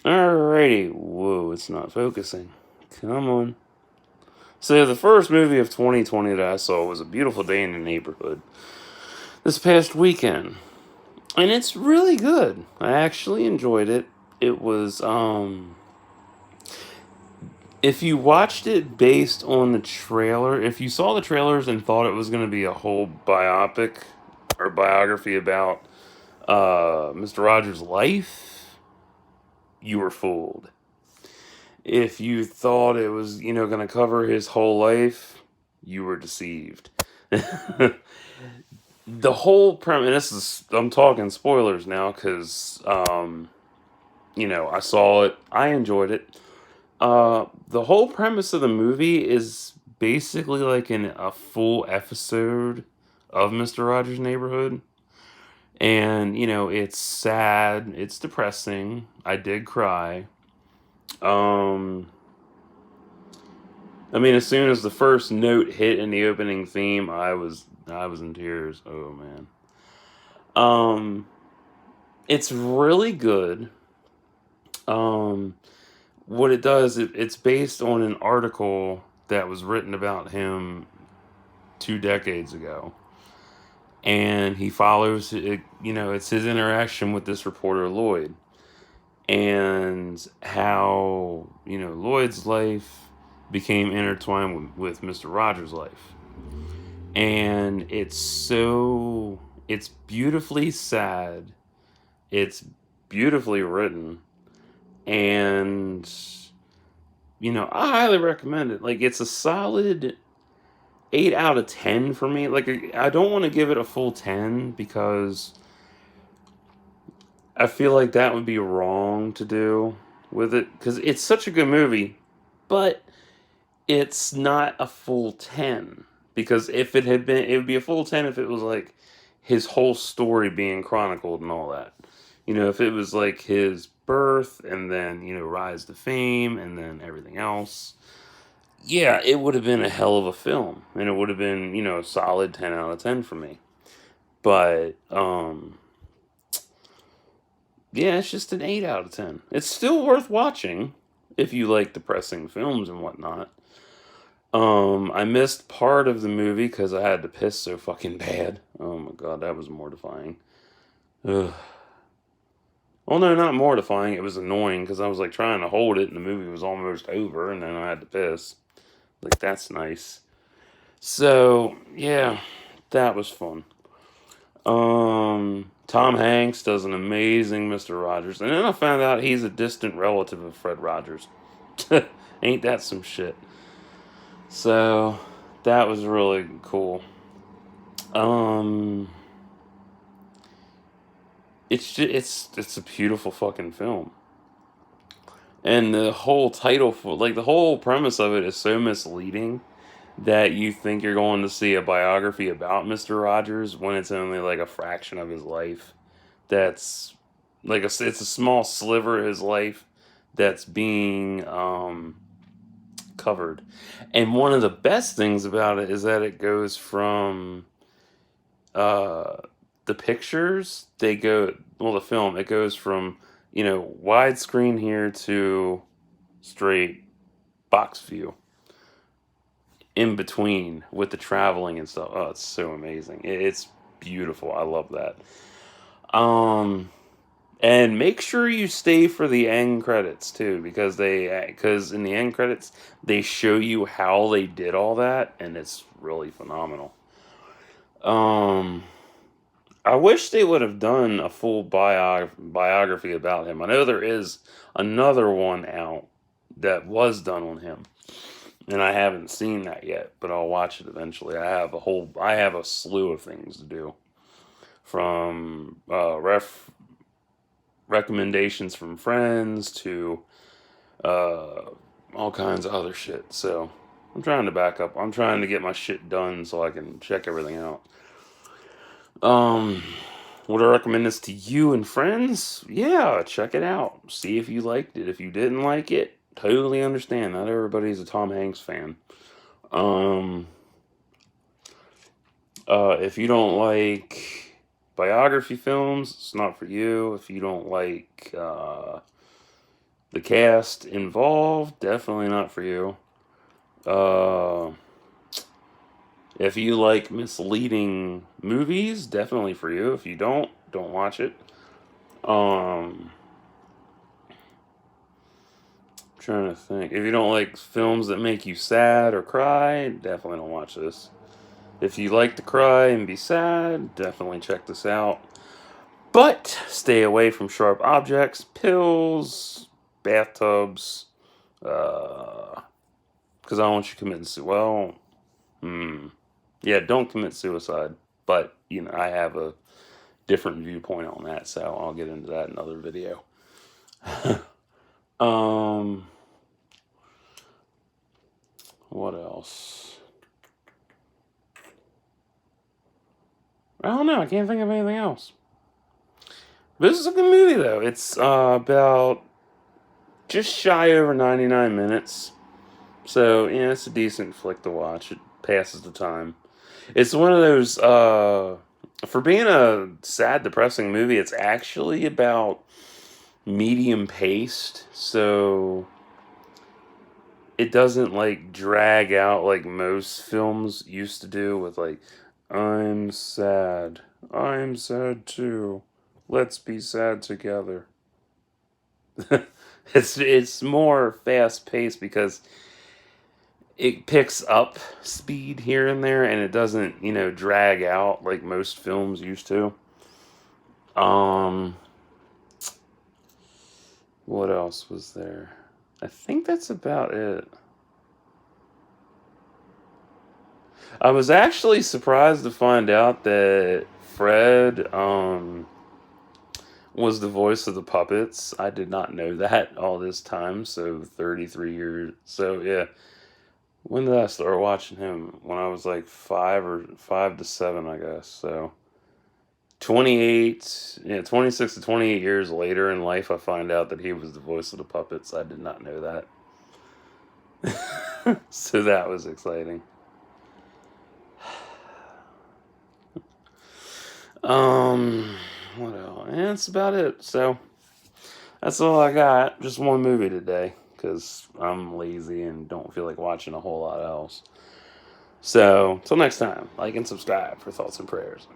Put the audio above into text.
Alrighty. Whoa, it's not focusing. Come on. So the first movie of 2020 that I saw was A Beautiful Day in the Neighborhood this past weekend. And it's really good. I actually enjoyed it. It was if you watched it based on the trailer, if you saw the trailers and thought it was going to be a whole biopic or biography about Mr. Rogers' life, you were fooled. If you thought it was, going to cover his whole life, you were deceived. The whole premise, this is, I'm talking spoilers now because, I saw it, I enjoyed it. The whole premise of the movie is basically like a full episode of Mr. Rogers' Neighborhood. And, it's sad, it's depressing. I did cry. Um, I mean, as soon as the first note hit in the opening theme, I was in tears. Oh man. Um, it's really good. Um, what it does, it's based on an article that was written about him 2 decades ago, and he follows it. It's his interaction with this reporter Lloyd, and how Lloyd's life became intertwined with Mr. Rogers' life. And it's beautifully sad, it's beautifully written, and I highly recommend it. Like, it's a solid 8 out of 10 for me. Like, I don't want to give it a full 10 because I feel like that would be wrong to do with it, because it's such a good movie, but it's not a full 10. Because if it had been, it would be a full 10 if it was like his whole story being chronicled and all that. If it was like his birth and then, rise to fame and then everything else. Yeah, it would have been a hell of a film, and it would have been, a solid 10 out of 10 for me. But yeah, it's just an 8 out of 10. It's still worth watching if you like depressing films and whatnot. I missed part of the movie because I had to piss so fucking bad. Oh my god, that was mortifying. Ugh. Well, no, not mortifying. It was annoying because I was like trying to hold it, and the movie was almost over, and then I had to piss. Like, that's nice. So yeah, that was fun. Tom Hanks does an amazing Mr. Rogers, and then I found out he's a distant relative of Fred Rogers. Ain't that some shit? So that was really cool. Um, it's a beautiful fucking film, and the whole title for, like, the whole premise of it is so misleading that you think you're going to see a biography about Mister Rogers when it's only like a fraction of his life. That's like it's a small sliver of his life that's being covered. And one of the best things about it is that it goes from uh the pictures, they go, well, the film, it goes from widescreen here to straight box view in between with the traveling and stuff. Oh, it's so amazing. It's beautiful. I love that. um and make sure you stay for the end credits too, because in the end credits they show you how they did all that, and it's really phenomenal. um I wish they would have done a full biography about him. I know there is another one out that was done on him, and I haven't seen that yet, but I'll watch it eventually. I have a slew of things to do, from recommendations from friends to uh, all kinds of other shit. So I'm trying to back up. I'm trying to get my shit done so I can check everything out. Um, would I recommend this to you and friends? Yeah, check it out. See if you liked it. If you didn't like it, totally understand. Not everybody's a Tom Hanks fan. Um, if you don't like biography films, it's not for you. If you don't like The cast involved, definitely not for you. Uh, if you like misleading movies, definitely for you. If you don't watch it. Um, Trying to think. If you don't like films that make you sad or cry, definitely don't watch this. If you like to cry and be sad, definitely check this out. But stay away from sharp objects, pills, bathtubs, because I don't want you committing suicide. Well, yeah, don't commit suicide. But I have a different viewpoint on that, so I'll get into that in another video. um, what else? I don't know. I can't think of anything else. This is a good movie, though. It's about just shy over 99 minutes. So, yeah, it's a decent flick to watch. It passes the time. It's one of those, for being a sad, depressing movie, it's actually about medium paced. So, it doesn't, like, drag out like most films used to do with, like, I'm sad. I'm sad too. Let's be sad together. It's more fast paced because it picks up speed here and there, and it doesn't drag out like most films used to. Um, what else was there? I think that's about it. I was actually surprised to find out that Fred was the voice of the puppets. I did not know that all this time. So 33 years. So yeah. When did I start watching him? When I was like 5 to 7, I guess. So 28, yeah, 26 to 28 years later in life, I find out that he was the voice of the puppets. I did not know that. So that was exciting. What else? Yeah, that's about it. So that's all I got. Just one movie today because I'm lazy and don't feel like watching a whole lot else. So, till next time, like and subscribe for thoughts and prayers.